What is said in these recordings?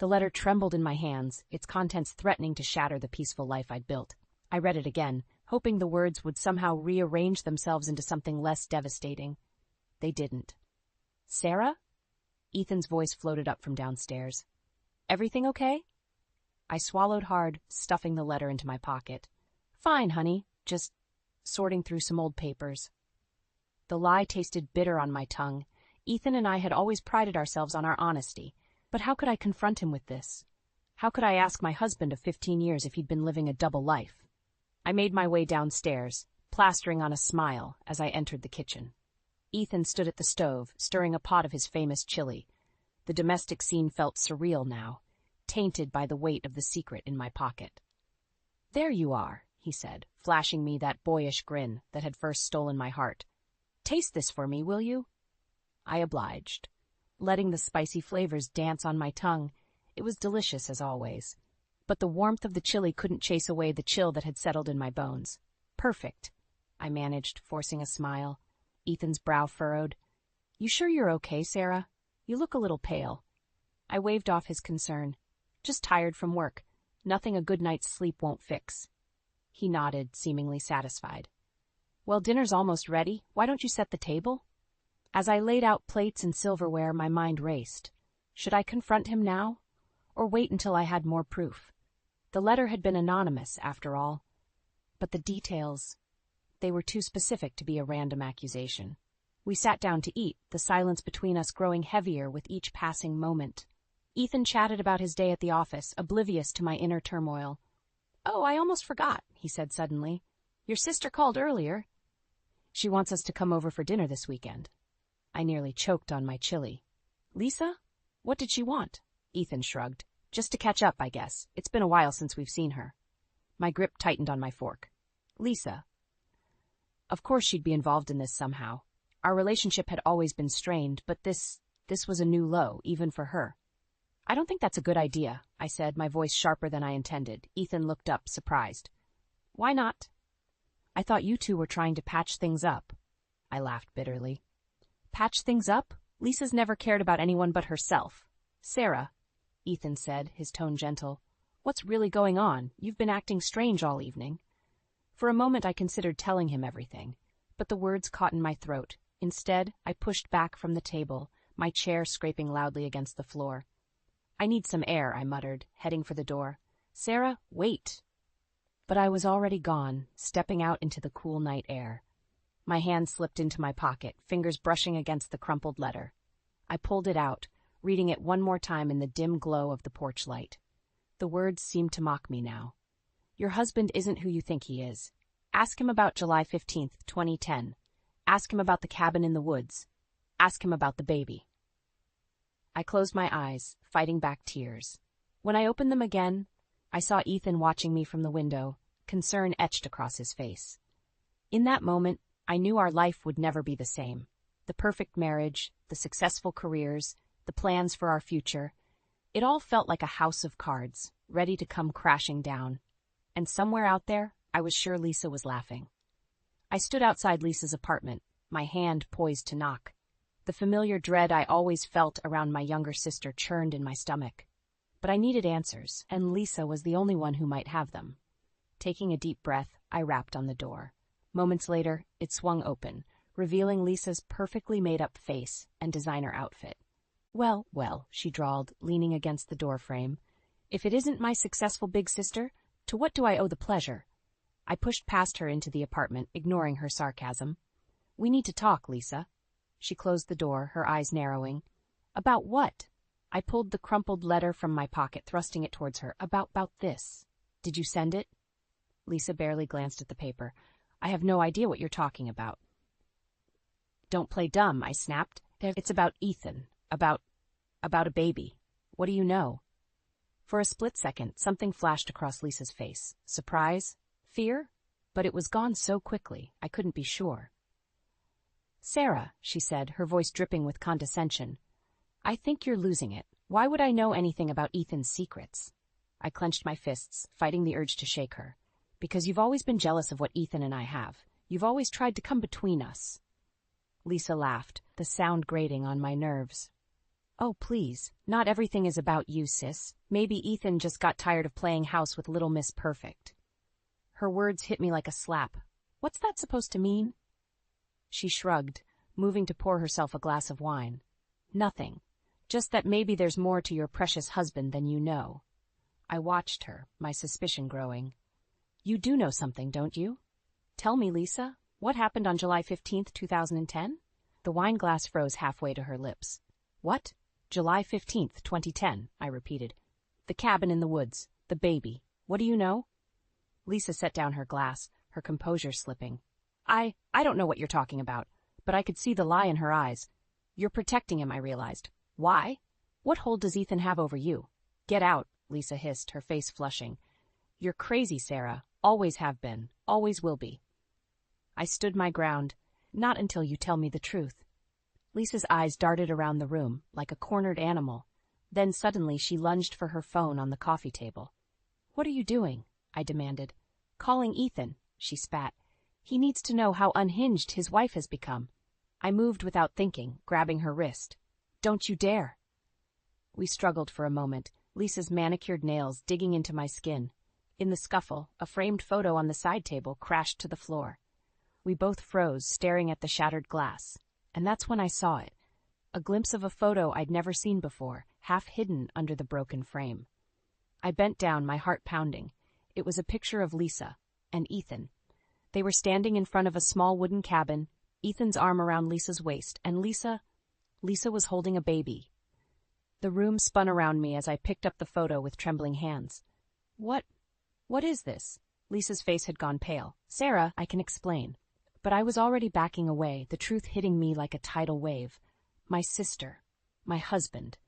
The letter trembled in my hands, its contents threatening to shatter the peaceful life I'd built. I read it again, hoping the words would somehow rearrange themselves into something less devastating. They didn't. "Sarah?" Ethan's voice floated up from downstairs. "Everything okay?" I swallowed hard, stuffing the letter into my pocket. "Fine, honey. Just sorting through some old papers." The lie tasted bitter on my tongue. Ethan and I had always prided ourselves on our honesty. But how could I confront him with this? How could I ask my husband of 15 years if he'd been living a double life? I made my way downstairs, plastering on a smile as I entered the kitchen. Ethan stood at the stove, stirring a pot of his famous chili. The domestic scene felt surreal now, tainted by the weight of the secret in my pocket. "There you are," he said, flashing me that boyish grin that had first stolen my heart. "Taste this for me, will you?" I obliged, letting the spicy flavors dance on my tongue. It was delicious as always. But the warmth of the chili couldn't chase away the chill that had settled in my bones. "Perfect," I managed, forcing a smile. Ethan's brow furrowed. "You sure you're okay, Sarah? You look a little pale." I waved off his concern. "Just tired from work. Nothing a good night's sleep won't fix." He nodded, seemingly satisfied. "Well, dinner's almost ready. Why don't you set the table?" As I laid out plates and silverware, my mind raced. Should I confront him now? Or wait until I had more proof? The letter had been anonymous, after all. But the details, they were too specific to be a random accusation. We sat down to eat, the silence between us growing heavier with each passing moment. Ethan chatted about his day at the office, oblivious to my inner turmoil. "Oh, I almost forgot," he said suddenly. "Your sister called earlier. She wants us to come over for dinner this weekend." I nearly choked on my chili. "Lisa? What did she want?" Ethan shrugged. "Just to catch up, I guess. It's been a while since we've seen her." My grip tightened on my fork. "Lisa." Of course she'd be involved in this somehow. Our relationship had always been strained, but this was a new low, even for her. "I don't think that's a good idea," I said, my voice sharper than I intended. Ethan looked up, surprised. "Why not?" "I thought you two were trying to patch things up." I laughed bitterly. "Patch things up? Lisa's never cared about anyone but herself." "Sarah," Ethan said, his tone gentle, "what's really going on? You've been acting strange all evening." For a moment I considered telling him everything, but the words caught in my throat. Instead, I pushed back from the table, my chair scraping loudly against the floor. "I need some air," I muttered, heading for the door. "Sarah, wait." But I was already gone, stepping out into the cool night air. My hand slipped into my pocket, fingers brushing against the crumpled letter. I pulled it out, reading it one more time in the dim glow of the porch light. The words seemed to mock me now. "Your husband isn't who you think he is. Ask him about July 15th, 2010. Ask him about the cabin in the woods. Ask him about the baby." I closed my eyes, fighting back tears. When I opened them again, I saw Ethan watching me from the window, concern etched across his face. In that moment, I knew our life would never be the same. The perfect marriage, the successful careers, the plans for our future. It all felt like a house of cards, ready to come crashing down. And somewhere out there, I was sure Lisa was laughing. I stood outside Lisa's apartment, my hand poised to knock. The familiar dread I always felt around my younger sister churned in my stomach. But I needed answers, and Lisa was the only one who might have them. Taking a deep breath, I rapped on the door. Moments later, it swung open, revealing Lisa's perfectly made-up face and designer outfit. Well, well," she drawled, leaning against the doorframe. "If it isn't my successful big sister, to what do I owe the pleasure?" I pushed past her into the apartment, ignoring her sarcasm. "We need to talk, Lisa." She closed the door, her eyes narrowing. "About what?" I pulled the crumpled letter from my pocket, thrusting it towards her. About this. Did you send it?" Lisa barely glanced at the paper. "I have no idea what you're talking about." "Don't play dumb," I snapped. "It's about Ethan. About a baby. What do you know?" For a split second, something flashed across Lisa's face. Surprise? Fear? But it was gone so quickly, I couldn't be sure. "Sarah," she said, her voice dripping with condescension, "I think you're losing it. Why would I know anything about Ethan's secrets?" I clenched my fists, fighting the urge to shake her. "Because you've always been jealous of what Ethan and I have. You've always tried to come between us." Lisa laughed, the sound grating on my nerves. Oh, please, not everything is about you, sis. Maybe Ethan just got tired of playing house with Little Miss Perfect. Her words hit me like a slap. What's that supposed to mean? She shrugged, moving to pour herself a glass of wine. Nothing. Just that maybe there's more to your precious husband than you know. I watched her, my suspicion growing. You do know something, don't you? Tell me, Lisa, what happened on July 15th, 2010? The wine glass froze halfway to her lips. What? July 15th, 2010, I repeated. The cabin in the woods, the baby. What do you know? Lisa set down her glass, her composure slipping. I don't know what you're talking about, but I could see the lie in her eyes. You're protecting him, I realized. Why? What hold does Ethan have over you? Get out, Lisa hissed, her face flushing. You're crazy, Sarah. Always have been. Always will be. I stood my ground. Not until you tell me the truth. Lisa's eyes darted around the room, like a cornered animal. Then suddenly she lunged for her phone on the coffee table. What are you doing? I demanded. Calling Ethan, she spat. He needs to know how unhinged his wife has become. I moved without thinking, grabbing her wrist. Don't you dare. We struggled for a moment, Lisa's manicured nails digging into my skin. In the scuffle, a framed photo on the side table crashed to the floor. We both froze, staring at the shattered glass. And that's when I saw it. A glimpse of a photo I'd never seen before, half hidden under the broken frame. I bent down, my heart pounding. It was a picture of Lisa and Ethan. They were standing in front of a small wooden cabin, Ethan's arm around Lisa's waist, and Lisa was holding a baby. The room spun around me as I picked up the photo with trembling hands. What is this? Lisa's face had gone pale. Sarah, I can explain. But I was already backing away, the truth hitting me like a tidal wave. My sister. My husband.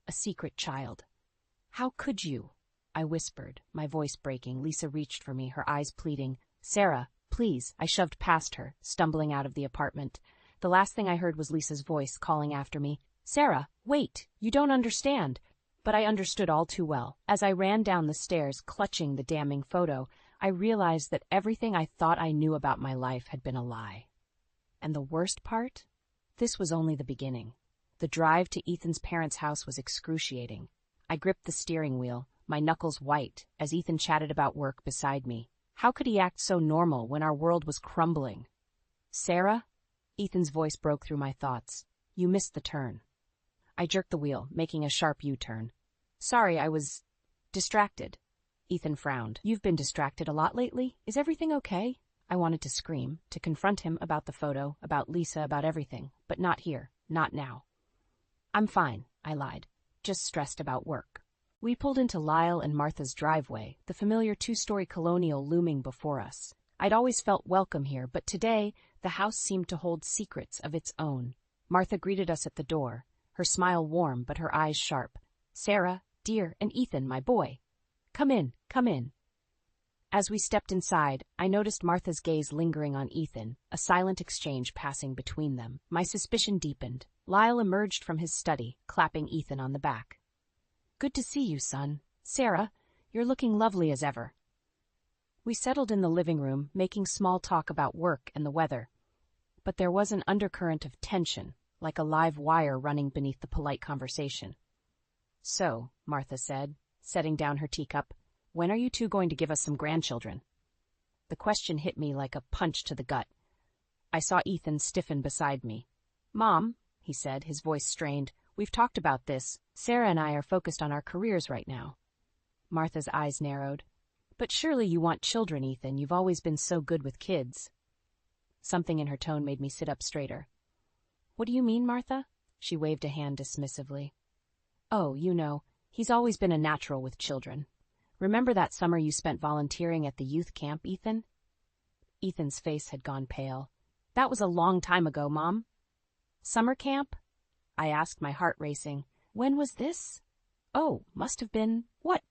A secret child. How could you? I whispered, my voice breaking. Lisa reached for me, her eyes pleading. Sarah, please. I shoved past her, stumbling out of the apartment. The last thing I heard was Lisa's voice calling after me. Sarah, wait, you don't understand. But I understood all too well. As I ran down the stairs, clutching the damning photo, I realized that everything I thought I knew about my life had been a lie. And the worst part? This was only the beginning. The drive to Ethan's parents' house was excruciating. I gripped the steering wheel, my knuckles white, as Ethan chatted about work beside me. How could he act so normal when our world was crumbling? Sarah? Ethan's voice broke through my thoughts. You missed the turn. I jerked the wheel, making a sharp U-turn. Sorry, I was distracted. Ethan frowned. You've been distracted a lot lately. Is everything okay? I wanted to scream, to confront him about the photo, about Lisa, about everything, but not here, not now. I'm fine, I lied. Just stressed about work. We pulled into Lyle and Martha's driveway, the familiar two-story colonial looming before us. I'd always felt welcome here, but today the house seemed to hold secrets of its own. Martha greeted us at the door, her smile warm but her eyes sharp. Sarah, dear, and Ethan, my boy. Come in, come in. As we stepped inside, I noticed Martha's gaze lingering on Ethan, a silent exchange passing between them. My suspicion deepened. Lyle emerged from his study, clapping Ethan on the back. Good to see you, son. Sarah, you're looking lovely as ever. We settled in the living room, making small talk about work and the weather. But there was an undercurrent of tension, like a live wire running beneath the polite conversation. So, Martha said, setting down her teacup, when are you two going to give us some grandchildren? The question hit me like a punch to the gut. I saw Ethan stiffen beside me. Mom, he said, his voice strained, we've talked about this. Sarah and I are focused on our careers right now. Martha's eyes narrowed. But surely you want children, Ethan. You've always been so good with kids. Something in her tone made me sit up straighter. What do you mean, Martha? She waved a hand dismissively. Oh, you know, he's always been a natural with children. Remember that summer you spent volunteering at the youth camp, Ethan? Ethan's face had gone pale. That was a long time ago, Mom. Summer camp? I asked, my heart racing. When was this? Oh, must have been,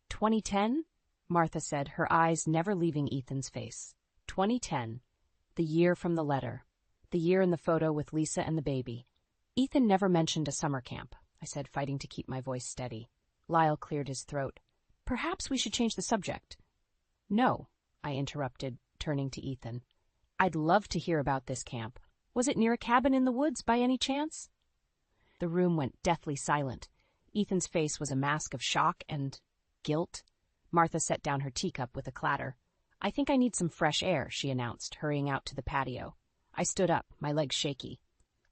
2010? Martha said, her eyes never leaving Ethan's face. 2010. The year from the letter. The year in the photo with Lisa and the baby. Ethan never mentioned a summer camp, I said, fighting to keep my voice steady. Lyle cleared his throat. Perhaps we should change the subject. No, I interrupted, turning to Ethan. I'd love to hear about this camp. Was it near a cabin in the woods by any chance? The room went deathly silent. Ethan's face was a mask of shock and guilt. Martha set down her teacup with a clatter. "I think I need some fresh air," she announced, hurrying out to the patio. I stood up, my legs shaky.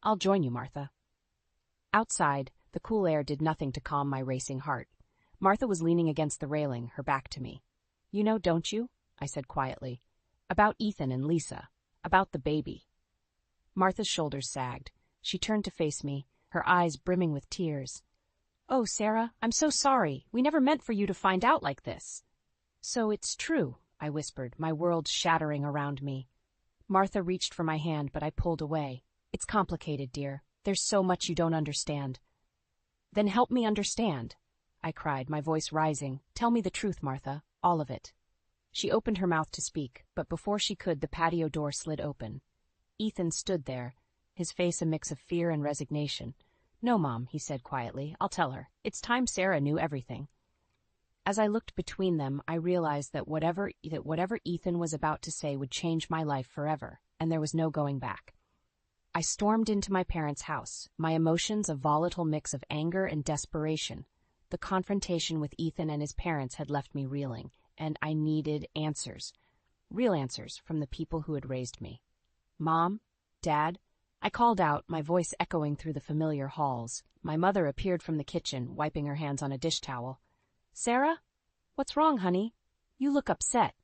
"I'll join you, Martha." Outside, the cool air did nothing to calm my racing heart. Martha was leaning against the railing, her back to me. "You know, don't you?" I said quietly. "About Ethan and Lisa. About the baby." Martha's shoulders sagged. She turned to face me, her eyes brimming with tears. "Oh, Sarah, I'm so sorry. We never meant for you to find out like this." "So it's true," I whispered, my world shattering around me. Martha reached for my hand, but I pulled away. "It's complicated, dear. There's so much you don't understand." "Then help me understand," I cried, my voice rising. "Tell me the truth, Martha, all of it." She opened her mouth to speak, but before she could, the patio door slid open. Ethan stood there, his face a mix of fear and resignation. "No, Mom," he said quietly. "I'll tell her. It's time Sarah knew everything." As I looked between them, I realized that whatever Ethan was about to say would change my life forever, and there was no going back. I stormed into my parents' house, my emotions a volatile mix of anger and desperation. The confrontation with Ethan and his parents had left me reeling, and I needed answers. Real answers from the people who had raised me. "Mom? Dad?" I called out, my voice echoing through the familiar halls. My mother appeared from the kitchen, wiping her hands on a dish towel. "Sarah? What's wrong, honey? You look upset."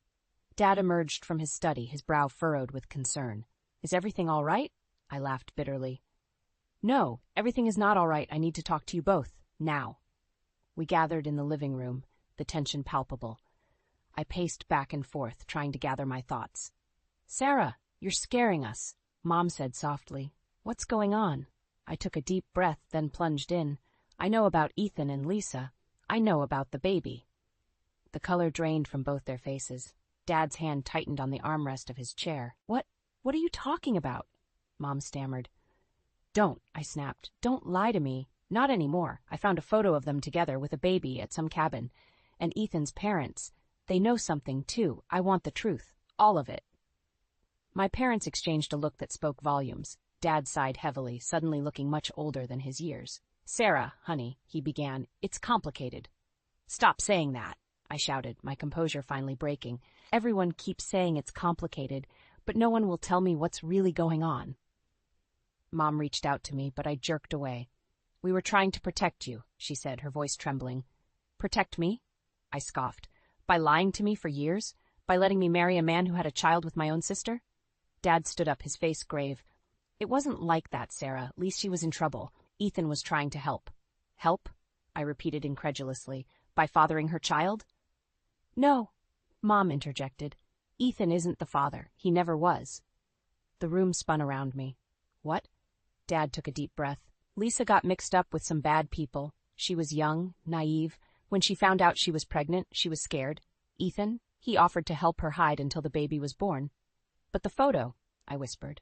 Dad emerged from his study, his brow furrowed with concern. "Is everything all right?" I laughed bitterly. "No, everything is not all right. I need to talk to you both, now." We gathered in the living room, the tension palpable. I paced back and forth, trying to gather my thoughts. "Sarah, you're scaring us," Mom said softly. "What's going on?" I took a deep breath, then plunged in. "I know about Ethan and Lisa. I know about the baby." The color drained from both their faces. Dad's hand tightened on the armrest of his chair. What are you talking about?" Mom stammered. "Don't," I snapped. "Don't lie to me. Not anymore. I found a photo of them together with a baby at some cabin. And Ethan's parents, they know something too. I want the truth. All of it." My parents exchanged a look that spoke volumes. Dad sighed heavily, suddenly looking much older than his years. "Sarah, honey," he began, "it's complicated." "Stop saying that," I shouted, my composure finally breaking. "Everyone keeps saying it's complicated, but no one will tell me what's really going on." Mom reached out to me, but I jerked away. "We were trying to protect you," she said, her voice trembling. "Protect me?" I scoffed. "By lying to me for years? By letting me marry a man who had a child with my own sister?" Dad stood up, his face grave. "It wasn't like that, Sarah. At least she was in trouble. Ethan was trying to help." "Help?" I repeated incredulously. "By fathering her child?" "No," Mom interjected. "Ethan isn't the father. He never was." The room spun around me. "What?" Dad took a deep breath. "Lisa got mixed up with some bad people. She was young, naive. When she found out she was pregnant, she was scared. Ethan, he offered to help her hide until the baby was born." "But the photo," I whispered,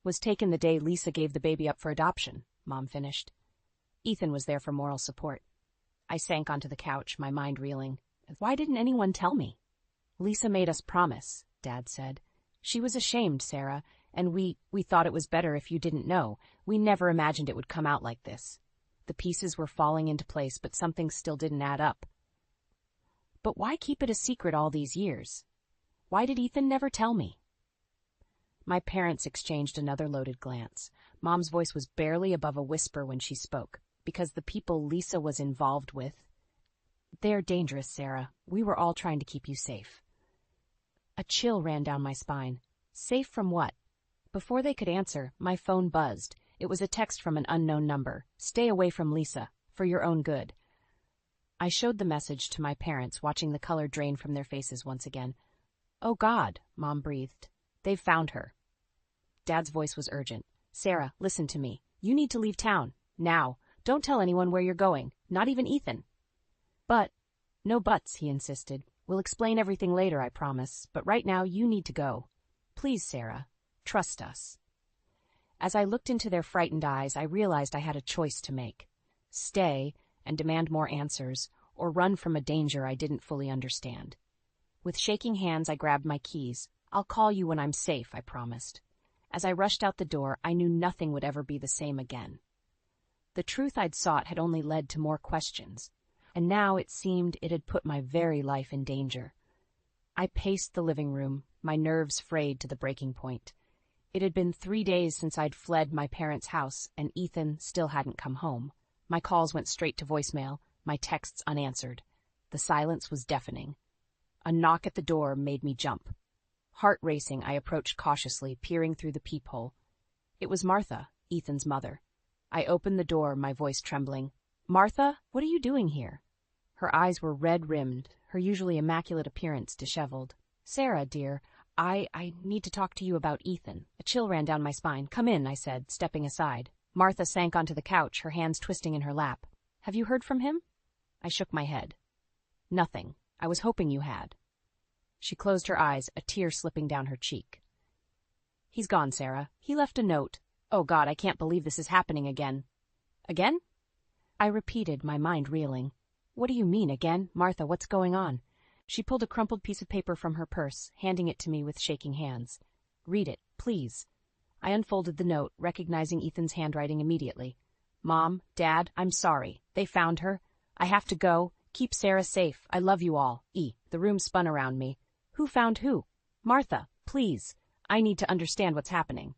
"was taken the day Lisa gave the baby up for adoption," Mom finished. "Ethan was there for moral support." I sank onto the couch, my mind reeling. Why didn't anyone tell me? "Lisa made us promise," Dad said. "She was ashamed, Sarah, and we thought it was better if you didn't know. We never imagined it would come out like this." The pieces were falling into place, but something still didn't add up. "But why keep it a secret all these years? Why did Ethan never tell me?" My parents exchanged another loaded glance. Mom's voice was barely above a whisper when she spoke. "Because the people Lisa was involved with, they're dangerous, Sarah. We were all trying to keep you safe." A chill ran down my spine. Safe from what? Before they could answer, my phone buzzed. It was a text from an unknown number. "Stay away from Lisa, for your own good." I showed the message to my parents, watching the color drain from their faces once again. "Oh God," Mom breathed. "They've found her." Dad's voice was urgent. "Sarah, listen to me. You need to leave town. Now. Don't tell anyone where you're going. Not even Ethan." "But—" "No buts," he insisted. "We'll explain everything later, I promise. But right now, you need to go. Please, Sarah. Trust us." As I looked into their frightened eyes, I realized I had a choice to make. Stay and demand more answers, or run from a danger I didn't fully understand. With shaking hands, I grabbed my keys. "I'll call you when I'm safe," I promised. As I rushed out the door, I knew nothing would ever be the same again. The truth I'd sought had only led to more questions, and now it seemed it had put my very life in danger. I paced the living room, my nerves frayed to the breaking point. It had been 3 days since I'd fled my parents' house, and Ethan still hadn't come home. My calls went straight to voicemail, my texts unanswered. The silence was deafening. A knock at the door made me jump. Heart racing, I approached cautiously, peering through the peephole. It was Martha, Ethan's mother. I opened the door, my voice trembling. "Martha, what are you doing here?" Her eyes were red-rimmed, her usually immaculate appearance disheveled. "Sarah, dear, I need to talk to you about Ethan." A chill ran down my spine. "Come in," I said, stepping aside. Martha sank onto the couch, her hands twisting in her lap. "Have you heard from him?" I shook my head. "Nothing. I was hoping you had." She closed her eyes, a tear slipping down her cheek. "He's gone, Sarah. He left a note. Oh, God, I can't believe this is happening again." "Again?" I repeated, my mind reeling. "What do you mean, again? Martha, what's going on?" She pulled a crumpled piece of paper from her purse, handing it to me with shaking hands. "Read it, please." I unfolded the note, recognizing Ethan's handwriting immediately. "Mom, Dad, I'm sorry. They found her. I have to go. Keep Sarah safe. I love you all. E." The room spun around me. "Who found who?" "Martha, please. I need to understand what's happening."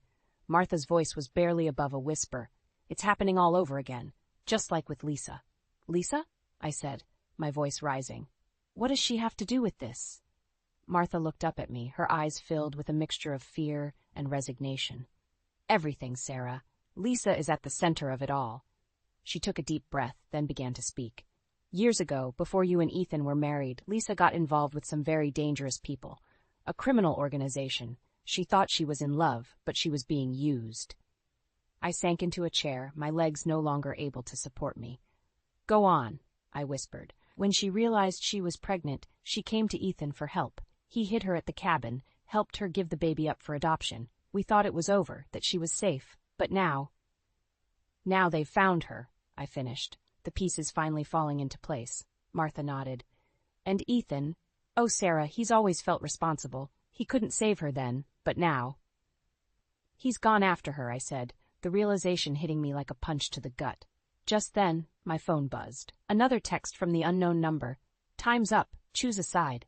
Martha's voice was barely above a whisper. "It's happening all over again, just like with Lisa." "Lisa?" I said, my voice rising. "What does she have to do with this?" Martha looked up at me, her eyes filled with a mixture of fear and resignation. "Everything, Sarah. Lisa is at the center of it all." She took a deep breath, then began to speak. "Years ago, before you and Ethan were married, Lisa got involved with some very dangerous people. A criminal organization. She thought she was in love, but she was being used." I sank into a chair, my legs no longer able to support me. "Go on," I whispered. "When she realized she was pregnant, she came to Ethan for help. He hid her at the cabin, helped her give the baby up for adoption. We thought it was over, that she was safe. But now they've found her," I finished, the pieces finally falling into place. Martha nodded. "And Ethan? Oh, Sarah, he's always felt responsible. He couldn't save her then, but now." "He's gone after her," I said, the realization hitting me like a punch to the gut. Just then, my phone buzzed. Another text from the unknown number. "Time's up. Choose a side."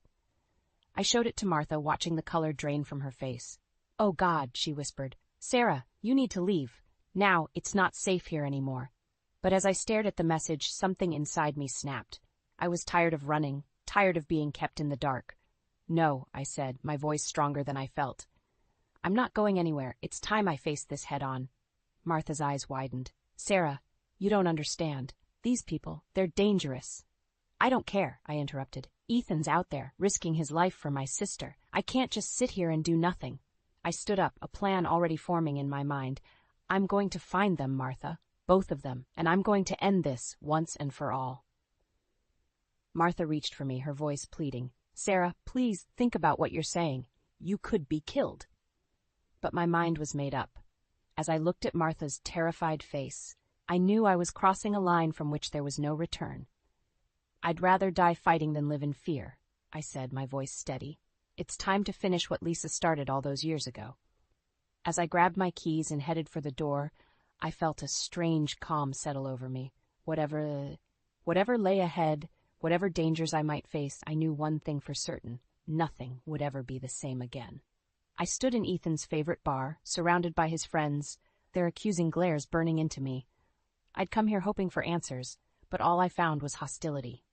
I showed it to Martha, watching the color drain from her face. "Oh, God," she whispered. "Sarah, you need to leave. Now, it's not safe here anymore." But as I stared at the message, something inside me snapped. I was tired of running, tired of being kept in the dark. "No," I said, my voice stronger than I felt. "I'm not going anywhere. It's time I faced this head on." Martha's eyes widened. "Sarah, you don't understand. These people, they're dangerous." "I don't care," I interrupted. "Ethan's out there, risking his life for my sister. I can't just sit here and do nothing." I stood up, a plan already forming in my mind. "I'm going to find them, Martha. Both of them, and I'm going to end this once and for all." Martha reached for me, her voice pleading. "Sarah, please think about what you're saying. You could be killed." But my mind was made up. As I looked at Martha's terrified face, I knew I was crossing a line from which there was no return. "I'd rather die fighting than live in fear," I said, my voice steady. "It's time to finish what Lisa started all those years ago." As I grabbed my keys and headed for the door, I felt a strange calm settle over me. Whatever lay ahead, whatever dangers I might face, I knew one thing for certain: nothing would ever be the same again. I stood in Ethan's favorite bar, surrounded by his friends, their accusing glares burning into me. I'd come here hoping for answers, but all I found was hostility.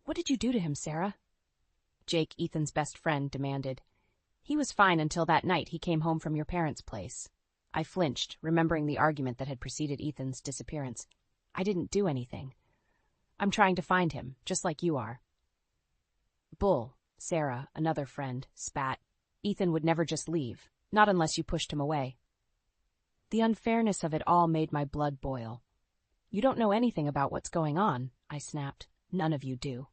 "What did you do to him, Sarah?" Jake, Ethan's best friend, demanded. "He was fine until that night he came home from your parents' place." I flinched, remembering the argument that had preceded Ethan's disappearance. "I didn't do anything. I'm trying to find him, just like you are." "Bull," Sarah, another friend, spat. "Ethan would never just leave, not unless you pushed him away." The unfairness of it all made my blood boil. "You don't know anything about what's going on," I snapped. "None of you do."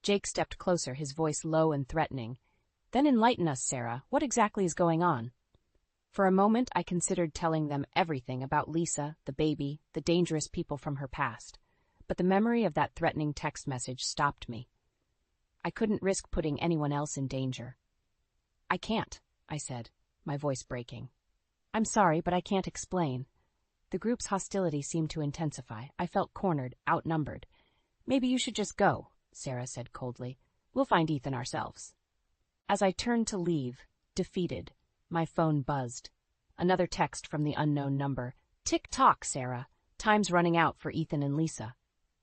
Jake stepped closer, his voice low and threatening. "Then enlighten us, Sarah. What exactly is going on?" For a moment, I considered telling them everything about Lisa, the baby, the dangerous people from her past. But the memory of that threatening text message stopped me. I couldn't risk putting anyone else in danger. "I can't," I said, my voice breaking. "I'm sorry, but I can't explain. The group's hostility seemed to intensify. I felt cornered, outnumbered. "Maybe you should just go," Sarah said coldly. "We'll find Ethan ourselves." As I turned to leave, defeated, my phone buzzed. Another text from the unknown number. "Tick-tock, Sarah. Time's running out for Ethan and Lisa."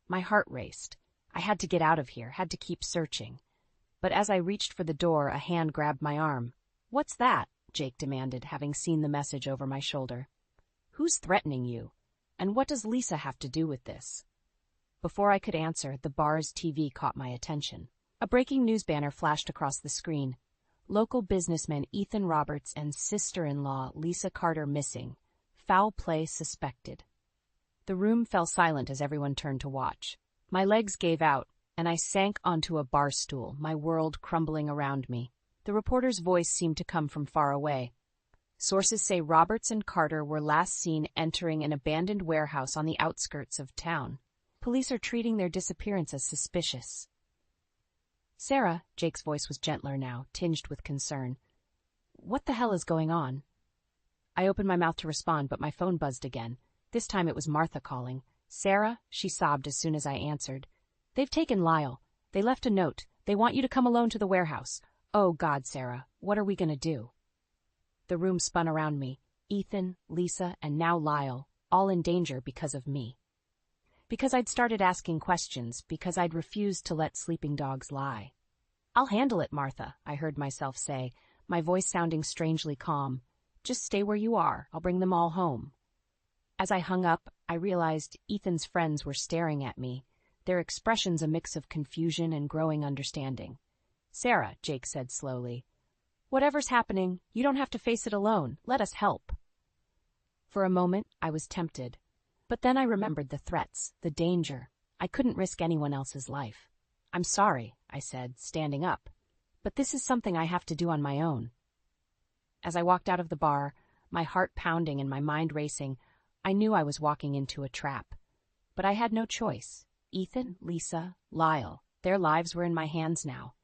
My heart raced. I had to get out of here, had to keep searching. But as I reached for the door, a hand grabbed my arm. "What's that?" Jake demanded, having seen the message over my shoulder. "Who's threatening you? And what does Lisa have to do with this?" Before I could answer, the bar's TV caught my attention. A breaking news banner flashed across the screen. "Local businessman Ethan Roberts and sister-in-law Lisa Carter missing. Foul play suspected." The room fell silent as everyone turned to watch. My legs gave out, and I sank onto a bar stool, my world crumbling around me. The reporter's voice seemed to come from far away. "Sources say Roberts and Carter were last seen entering an abandoned warehouse on the outskirts of town. Police are treating their disappearance as suspicious." "Sarah," Jake's voice was gentler now, tinged with concern. "What the hell is going on?" I opened my mouth to respond, but my phone buzzed again. This time it was Martha calling. "Sarah," she sobbed as soon as I answered. "They've taken Lyle. They left a note. They want you to come alone to the warehouse. Oh, God, Sarah, what are we going to do?" The room spun around me. Ethan, Lisa, and now Lyle, all in danger because of me. Because I'd started asking questions, because I'd refused to let sleeping dogs lie. "I'll handle it, Martha," I heard myself say, my voice sounding strangely calm. "Just stay where you are. I'll bring them all home." As I hung up, I realized Ethan's friends were staring at me, their expressions a mix of confusion and growing understanding. "Sarah," Jake said slowly, "whatever's happening, you don't have to face it alone. Let us help." For a moment, I was tempted. But then I remembered the threats, the danger. I couldn't risk anyone else's life. "I'm sorry," I said, standing up. "But this is something I have to do on my own." As I walked out of the bar, my heart pounding and my mind racing, I knew I was walking into a trap. But I had no choice. Ethan, Lisa, Lyle, their lives were in my hands now.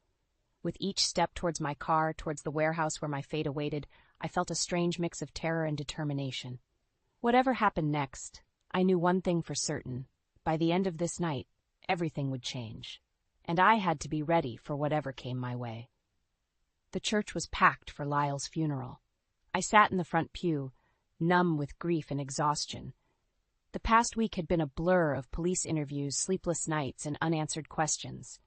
With each step towards my car, towards the warehouse where my fate awaited, I felt a strange mix of terror and determination. Whatever happened next, I knew one thing for certain. By the end of this night, everything would change. And I had to be ready for whatever came my way. The church was packed for Lyle's funeral. I sat in the front pew, numb with grief and exhaustion. The past week had been a blur of police interviews, sleepless nights, and unanswered questions.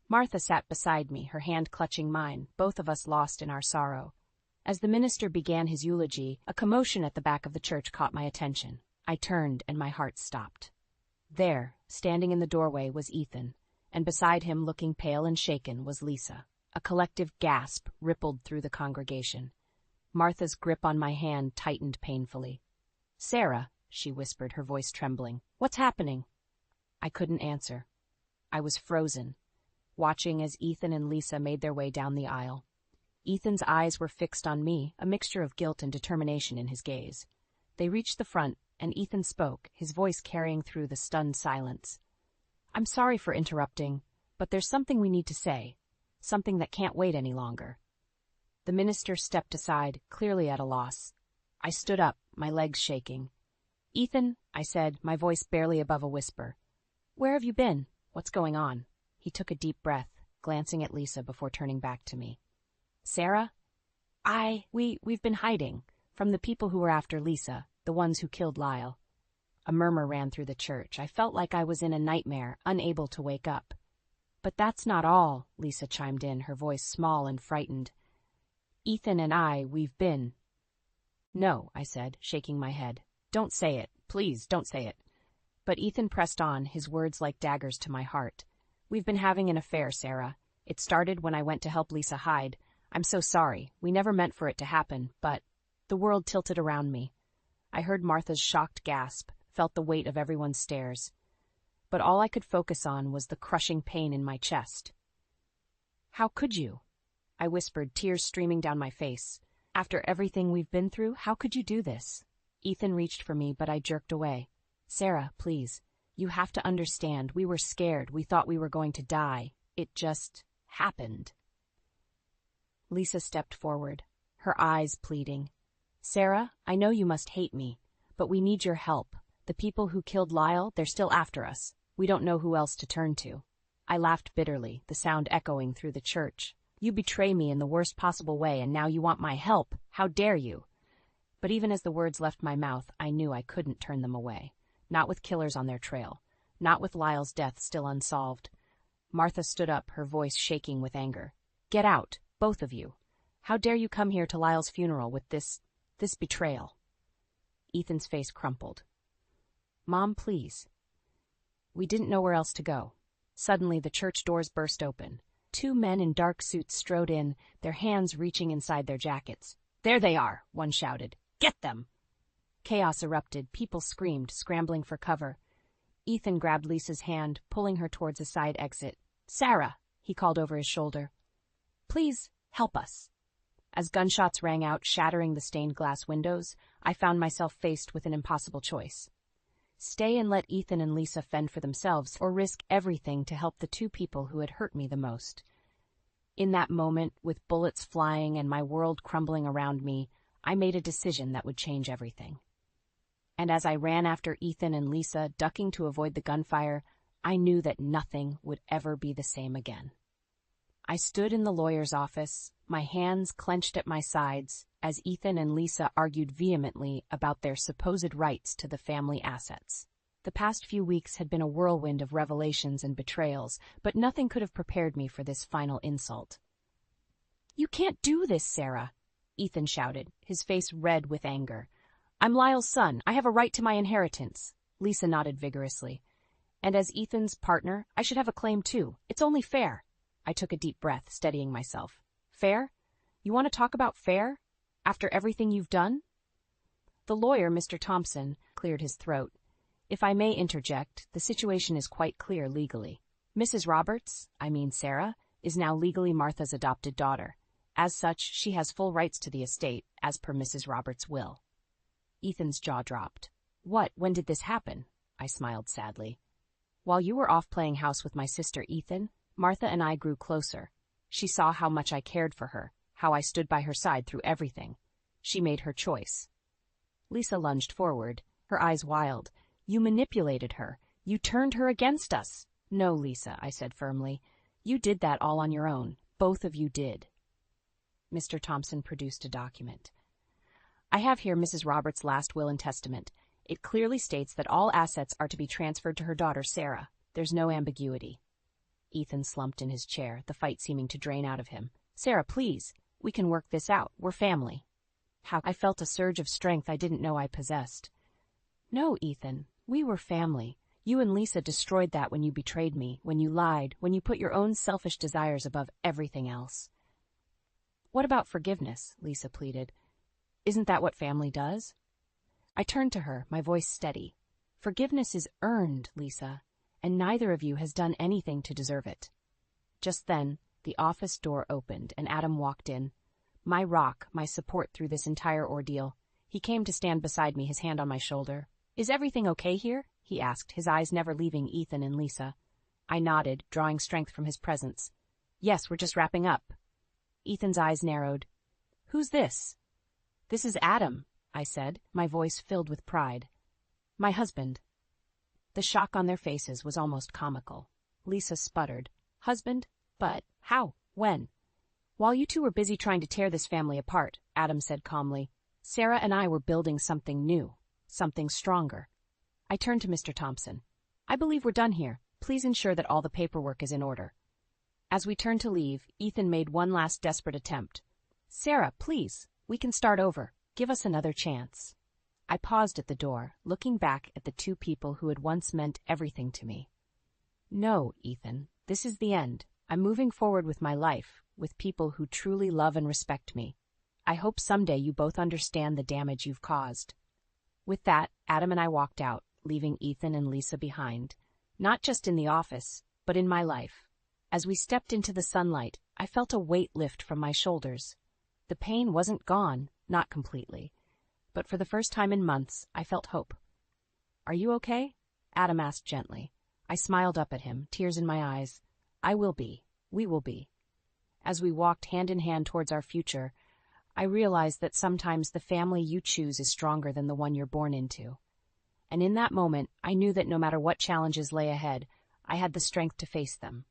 Martha sat beside me, her hand clutching mine, both of us lost in our sorrow. As the minister began his eulogy, a commotion at the back of the church caught my attention. I turned, and my heart stopped. There, standing in the doorway, was Ethan, and beside him, looking pale and shaken, was Lisa. A collective gasp rippled through the congregation. Martha's grip on my hand tightened painfully. "Sarah," she whispered, her voice trembling, "what's happening?" I couldn't answer. I was frozen, watching as Ethan and Lisa made their way down the aisle. Ethan's eyes were fixed on me, a mixture of guilt and determination in his gaze. They reached the front, and Ethan spoke, his voice carrying through the stunned silence. "I'm sorry for interrupting, but there's something we need to say, something that can't wait any longer." The minister stepped aside, clearly at a loss. I stood up, my legs shaking. "Ethan," I said, my voice barely above a whisper, "where have you been? What's going on?" He took a deep breath, glancing at Lisa before turning back to me. "Sarah? We've been hiding from the people who were after Lisa, the ones who killed Lyle." A murmur ran through the church. I felt like I was in a nightmare, unable to wake up. "But that's not all," Lisa chimed in, her voice small and frightened. "Ethan and we've been—" "No," I said, shaking my head. "Don't say it. Please, don't say it." But Ethan pressed on, his words like daggers to my heart. "We've been having an affair, Sarah. It started when I went to help Lisa hide. I'm so sorry. We never meant for it to happen, but—" The world tilted around me. I heard Martha's shocked gasp, felt the weight of everyone's stares. But all I could focus on was the crushing pain in my chest. "How could you?" I whispered, tears streaming down my face. "After everything we've been through, how could you do this?" Ethan reached for me, but I jerked away. "Sarah, please. You have to understand. We were scared. We thought we were going to die. It just happened." Lisa stepped forward, her eyes pleading. "Sarah, I know you must hate me, But we need your help. The people who killed Lyle, they're still after us. We don't know who else to turn to." I laughed bitterly, the sound echoing through the church. "You betray me in the worst possible way, and now you want my help. How dare you?" But even as the words left my mouth, I knew I couldn't turn them away. Not with killers on their trail. Not with Lyle's death still unsolved. Martha stood up, her voice shaking with anger. "Get out, both of you. How dare you come here to Lyle's funeral with this betrayal?" Ethan's face crumpled. "Mom, please." We didn't know where else to go. Suddenly, the church doors burst open. 2 men in dark suits strode in, their hands reaching inside their jackets. "There they are," one shouted. "Get them!" Chaos erupted. People screamed, scrambling for cover. Ethan grabbed Lisa's hand, pulling her towards a side exit. "Sarah," he called over his shoulder. "Please, help us." As gunshots rang out, shattering the stained glass windows, I found myself faced with an impossible choice. Stay and let Ethan and Lisa fend for themselves, or risk everything to help the 2 people who had hurt me the most. In that moment, with bullets flying and my world crumbling around me, I made a decision that would change everything. And as I ran after Ethan and Lisa, ducking to avoid the gunfire, I knew that nothing would ever be the same again. I stood in the lawyer's office, my hands clenched at my sides, as Ethan and Lisa argued vehemently about their supposed rights to the family assets. The past few weeks had been a whirlwind of revelations and betrayals, but nothing could have prepared me for this final insult. "You can't do this, Sarah," Ethan shouted, his face red with anger. "I'm Lyle's son. I have a right to my inheritance." Lisa nodded vigorously. "And as Ethan's partner, I should have a claim too. It's only fair." I took a deep breath, steadying myself. "Fair? You want to talk about fair? After everything you've done?" The lawyer, Mr. Thompson, cleared his throat. "If I may interject, the situation is quite clear legally. Mrs. Roberts, Sarah, is now legally Martha's adopted daughter. As such, she has full rights to the estate, as per Mrs. Roberts' will." Ethan's jaw dropped. When did this happen?" I smiled sadly. "While you were off playing house with my sister Ethan, Martha and I grew closer. She saw how much I cared for her, how I stood by her side through everything. She made her choice." Lisa lunged forward, her eyes wild. "You manipulated her. You turned her against us." "No, Lisa," I said firmly. "You did that all on your own. Both of you did." Mr. Thompson produced a document. "I have here Mrs. Roberts' last will and testament. It clearly states that all assets are to be transferred to her daughter, Sarah. There's no ambiguity." Ethan slumped in his chair, the fight seeming to drain out of him. "Sarah, please. We can work this out. We're family." I felt a surge of strength I didn't know I possessed. "No, Ethan. We were family. You and Lisa destroyed that when you betrayed me, when you lied, when you put your own selfish desires above everything else." "What about forgiveness?" Lisa pleaded. "Isn't that what family does?" I turned to her, my voice steady. "Forgiveness is earned, Lisa, and neither of you has done anything to deserve it." Just then, the office door opened and Adam walked in. My rock, my support through this entire ordeal. He came to stand beside me, his hand on my shoulder. "Is everything okay here?" he asked, his eyes never leaving Ethan and Lisa. I nodded, drawing strength from his presence. "Yes, we're just wrapping up." Ethan's eyes narrowed. "Who's this?" "This is Adam," I said, my voice filled with pride. "My husband." The shock on their faces was almost comical. Lisa sputtered. "Husband? But how? When?" "While you two were busy trying to tear this family apart," Adam said calmly, "Sarah and I were building something new, something stronger." I turned to Mr. Thompson. "I believe we're done here. Please ensure that all the paperwork is in order." As we turned to leave, Ethan made one last desperate attempt. "Sarah, please, we can start over. Give us another chance." I paused at the door, looking back at the 2 people who had once meant everything to me. "No, Ethan, this is the end. I'm moving forward with my life, with people who truly love and respect me. I hope someday you both understand the damage you've caused." With that, Adam and I walked out, leaving Ethan and Lisa behind, not just in the office, but in my life. As we stepped into the sunlight, I felt a weight lift from my shoulders. The pain wasn't gone, not completely. But for the first time in months, I felt hope. "Are you okay?" Adam asked gently. I smiled up at him, tears in my eyes. "I will be. We will be." As we walked hand in hand towards our future, I realized that sometimes the family you choose is stronger than the one you're born into. And in that moment, I knew that no matter what challenges lay ahead, I had the strength to face them.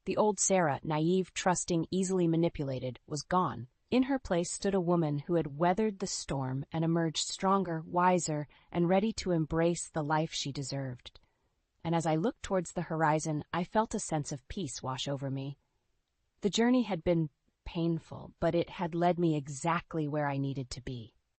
The old Sarah, naive, trusting, easily manipulated, was gone. In her place stood a woman who had weathered the storm and emerged stronger, wiser, and ready to embrace the life she deserved. And as I looked towards the horizon, I felt a sense of peace wash over me. The journey had been painful, but it had led me exactly where I needed to be.